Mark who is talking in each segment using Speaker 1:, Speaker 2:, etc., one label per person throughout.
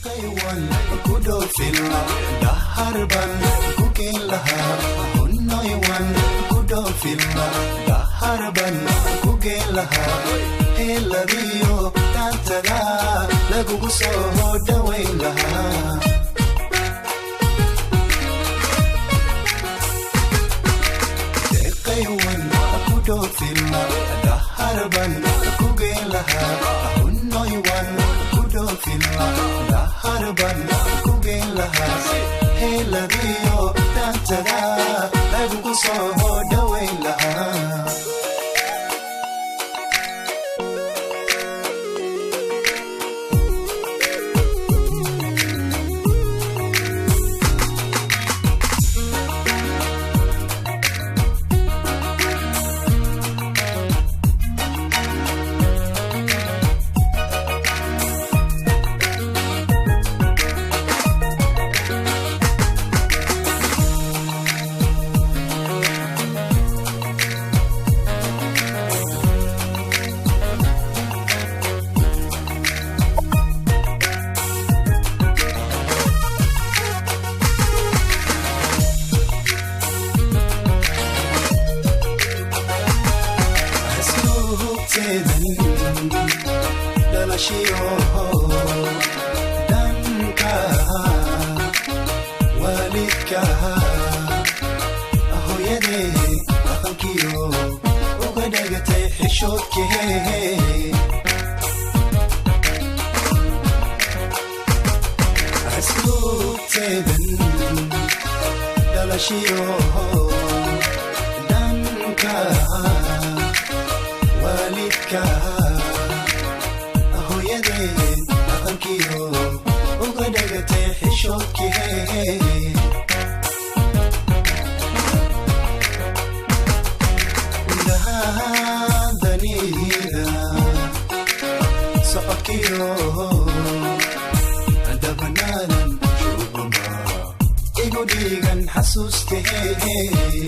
Speaker 1: Taiwan kudofilla daharban kukilaha hunnoywan kudofilla daharban kukilaha heladiyo tantaga lagugu soo dhawayn lahaa Taiwan kudofilla daharban kukilaha hunnoywan kudofilla daharban kukilaha heladiyo tantaga lagugu soo dhawayn lahaa danka walidka ahoyade aqalkiyo uga dhagatay xishoodkee asluubteedan dhalashiyo danka walidka uga dhagatay xishoodkee indhahadanida socodkiyo dabanaanan shubama igu dhiigan xasuuskee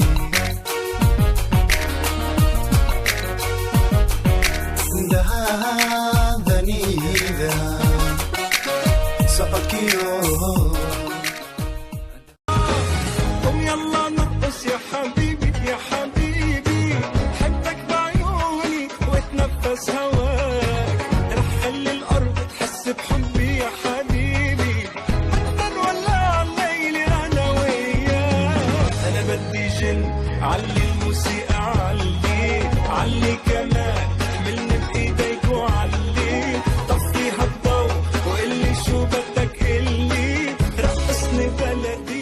Speaker 2: قم يلا نرقص يا حبيبي يا حبيبي حبك بعيوني واتنفس هواك رحل للأرض تحس بحبي يا حبيبي بدنا نولع الليل أنا وياك أنا بدي جن علي الموسيقى علي كمان احملني بإيديك وعلي طفي هالضوء وقلي شو بدك قلي رقصني بلدي